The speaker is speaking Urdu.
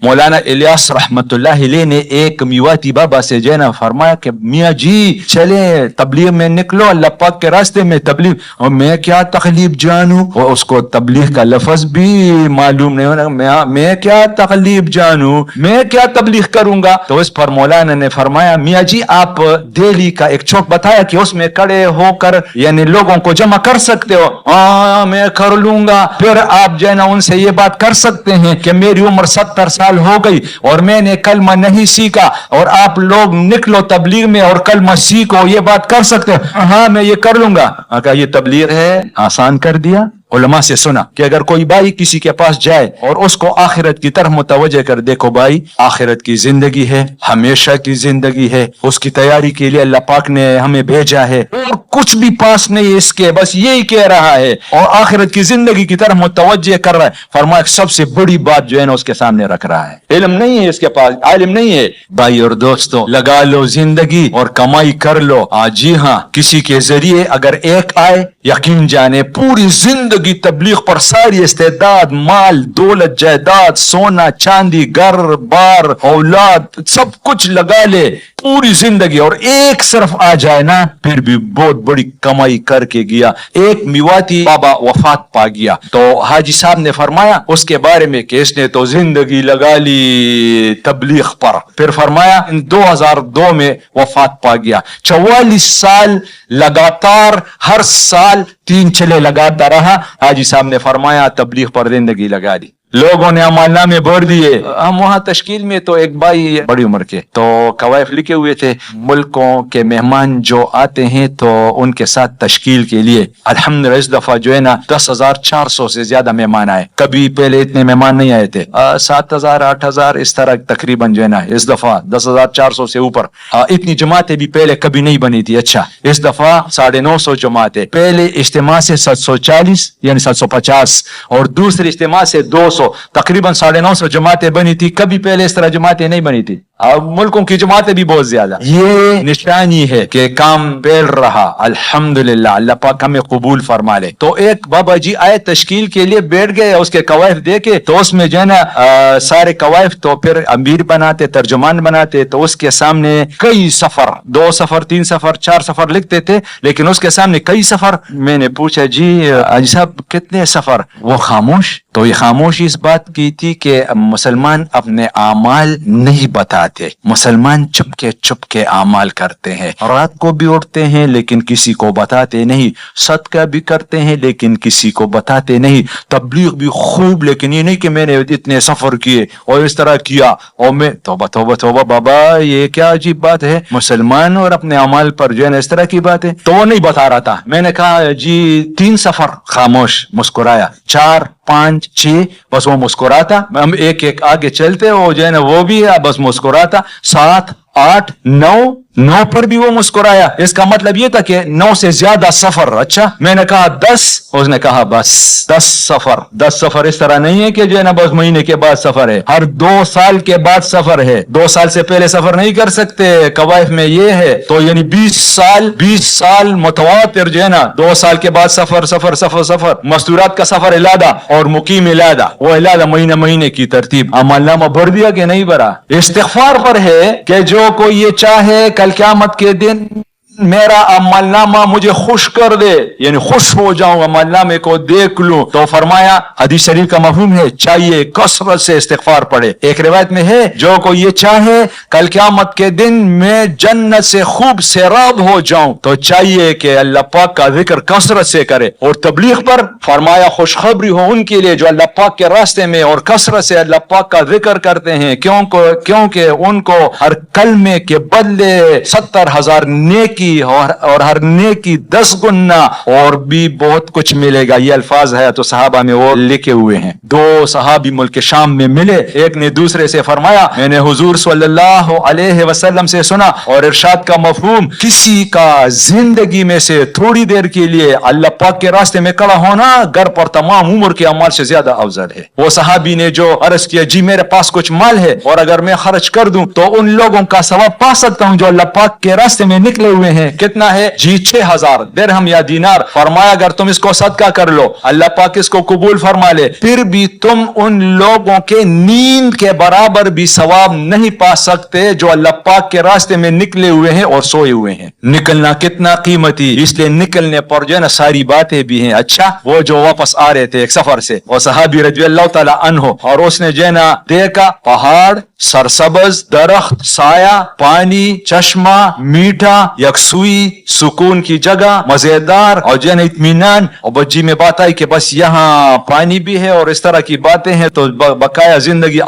مولانا الیاس رحمت اللہ علیہ نے ایک میواتی بابا سے جو ہے نا فرمایا کہ میاں جی چلے تبلیغ میں نکلو، اللہ پاک کے راستے میں تبلیغ. اور میں کیا تکلیف جانوں، اور اس کو تبلیغ کا لفظ بھی معلوم نہیں ہونا، میں کیا تکلیف جانوں، میں کیا تبلیغ کروں گا. تو اس پر مولانا نے فرمایا میاں جی آپ دہلی کا ایک چوک بتایا کہ اس میں کھڑے ہو کر یعنی لوگوں کو جمع کر سکتے ہو. ہاں میں کر لوں گا. پھر آپ جو ہے نا ان سے یہ بات کر سکتے ہیں کہ میری عمر 70 سال ہو گئی اور میں نے کلمہ نہیں سیکھا، اور آپ لوگ نکلو تبلیغ میں اور کلمہ سیکھو، یہ بات کر سکتے ہو. ہاں میں یہ کر لوں گا. یہ تبلیغ ہے، آسان کر دیا. علماء سے سنا کہ اگر کوئی بھائی کسی کے پاس جائے اور اس کو آخرت کی طرف متوجہ کر، دیکھو بھائی آخرت کی زندگی ہے، ہمیشہ کی زندگی ہے، اس کی تیاری کے لیے اللہ پاک نے ہمیں بھیجا ہے، اور کچھ بھی پاس نہیں اس کے، بس یہی کہہ رہا ہے اور آخرت کی زندگی کی طرف متوجہ کر رہا ہے. فرمایا سب سے بڑی بات جو ہے نا اس کے سامنے رکھ رہا ہے. علم نہیں ہے اس کے پاس، عالم نہیں ہے. بھائی اور دوستو لگا لو زندگی اور کمائی کر لو. جی ہاں، کسی کے ذریعے اگر ایک آئے یقین جانے پوری زندگی تبلیغ پر ساری استعداد، مال دولت جائیداد، سونا چاندی، گھر بار اولاد سب کچھ لگا لے پوری زندگی، اور ایک صرف آ جائے نا پھر بھی بہت بڑی کمائی کر کے گیا. ایک میواتی بابا وفات پا گیا تو حاجی صاحب نے فرمایا اس کے بارے میں کہ اس نے تو زندگی لگا لی تبلیغ پر. پھر فرمایا 2002 میں وفات پا گیا. 44 سال لگاتار ہر سال 3 چلے لگاتا رہا. حاجی صاحب نے فرمایا تبلیغ پر زندگی لگا دی. لوگوں نے عمال نامے بھر دیے. ہم وہاں تشکیل میں تو ایک بھائی بڑی عمر کے تو قوائف لکھے ہوئے تھے، ملکوں کے مہمان جو آتے ہیں تو ان کے ساتھ تشکیل کے لیے. الحمدللہ اس دفعہ جو ہے نا 10,400 سے زیادہ مہمان آئے. کبھی پہلے اتنے مہمان نہیں آئے تھے، 7,000 8,000 اس طرح تقریباً جو ہے نا. اس دفعہ 10,400 سے اوپر. اتنی جماعتیں بھی پہلے کبھی نہیں بنی تھی. اچھا اس دفعہ 950 جماعتیں. پہلے اجتماع سے 740 یعنی 750 اور دوسرے اجتماع سے 200، تقریباً 950 جماعتیں بنی تھی. کبھی پہلے اس طرح جماعتیں نہیں بنی تھی. اب ملکوں کی جماعتیں بھی بہت زیادہ. یہ نشانی ہے کہ کام پھیل رہا. الحمدللہ اللہ پاک ہمیں قبول فرما لے. تو ایک بابا جی آئے تشکیل کے لیے، بیٹھ گئے، اس کے قوائف دیکھے تو اس میں جو ہے نا سارے قوائف تو پھر امیر بناتے، ترجمان بناتے، تو اس کے سامنے کئی سفر، 2 سفر 3 سفر 4 سفر لکھتے تھے، لیکن اس کے سامنے کئی سفر. میں نے پوچھا جی حاجی صاحب کتنے سفر؟ وہ خاموش. تو یہ خاموشی اس بات کی تھی کہ مسلمان اپنے اعمال نہیں بتاتے، مسلمان چپ کے اعمال کرتے ہیں. رات کو بھی اٹھتے ہیں لیکن کسی کو بتاتے نہیں، صدقہ بھی کرتے ہیں لیکن کسی کو بتاتے نہیں، تبلیغ بھی خوب، لیکن یہ نہیں کہ میں نے اتنے سفر کیے اور اس طرح کیا اور میں توبہ بابا یہ کیا عجیب بات ہے. مسلمان اور اپنے اعمال پر جو ہے نا اس طرح کی بات ہے. تو وہ نہیں بتا رہا تھا. میں نے کہا جی 3 سفر، خاموش، مسکرایا. 4 5 6 بس وہ مسکراتا. ہم ایک ایک آگے چلتے، وہ جو ہے نا وہ بھی بس مسکراتا. 7 8 9 پر بھی وہ مسکرایا. اس کا مطلب یہ تھا کہ 9 سے زیادہ سفر. اچھا میں نے کہا 10، اس نے کہا بس 10 سفر. 10 سفر اس طرح نہیں ہے کہ جو ہے نا بس مہینے کے بعد سفر ہے، ہر 2 سال کے بعد سفر ہے. 2 سال سے پہلے سفر نہیں کر سکتے قوائف میں یہ ہے. تو یعنی 20 سال متواتر جو ہے نا 2 سال کے بعد سفر. مستورات کا سفر علادہ اور مقیم علادہ، وہ علادہ مہینے کی ترتیب. عمل نامہ بھر دیا کہ نہیں بھرا؟ استغفار پر ہے کہ جو کوئی یہ چاہے کل قیامت کے دن میرا عمل نامہ مجھے خوش کر دے، یعنی خوش ہو جاؤں، عمل نامے کو دیکھ لوں. تو فرمایا حدیث شریف کا مفہوم ہے چاہیے کثرت سے استغفار پڑھے. ایک روایت میں ہے جو کوئی یہ چاہے کل قیامت کے دن میں جنت سے خوب سیراب ہو جاؤں تو چاہیے کہ اللہ پاک کا ذکر کثرت سے کرے. اور تبلیغ پر فرمایا خوشخبری ہو ان کے لیے جو اللہ پاک کے راستے میں اور کثرت سے اللہ پاک کا ذکر کرتے ہیں، کیونکہ ان کو ہر کلمے کے بدلے 70,000 نیکی اور ہر نیکی 10 گنا اور بھی بہت کچھ ملے گا. یہ الفاظ ہے تو صحابہ میں وہ لکھے ہوئے ہیں. 2 صحابی ملک شام میں ملے، ایک نے دوسرے سے فرمایا میں نے حضور صلی اللہ علیہ وسلم سے سنا، اور ارشاد کا مفہوم کسی کا زندگی میں سے تھوڑی دیر کے لیے اللہ پاک کے راستے میں کھڑا ہونا گھر پر تمام عمر کے اعمال سے زیادہ افضل ہے. وہ صحابی نے جو عرض کیا جی میرے پاس کچھ مال ہے اور اگر میں خرچ کر دوں تو ان لوگوں کا ثواب پا سکتا ہوں جو اللہ پاک کے راستے میں نکلے ہوئے ہیں. ہیں. کتنا ہے جی؟ 6000 درہم یا دینار. فرمایا اگر تم اس کو صدقہ کر لو اللہ پاک اس کو قبول فرما لے, پھر بھی تم ان لوگوں کے نیند کے برابر بھی ثواب نہیں پا سکتے جو اللہ پاک کے راستے میں نکلے ہوئے ہیں اور سوئے ہوئے ہیں. نکلنا کتنا قیمتی, اس لیے نکلنے پر جو ہے نا ساری باتیں بھی ہیں. اچھا, وہ جو واپس آ رہے تھے ایک سفر سے, وہ صحابی رضی اللہ تعالی عنہ, اور اس نے جو ہے نا دیکھا پہاڑ, سرسبز درخت, سایہ, پانی, چشمہ, میٹھا, یکسوئی, سکون کی جگہ, مزیدار اور جو ہے نا اطمینان. اور بچی میں بات آئی کہ بس یہاں پانی بھی ہے اور اس طرح کی باتیں ہیں, تو بقایا زندگی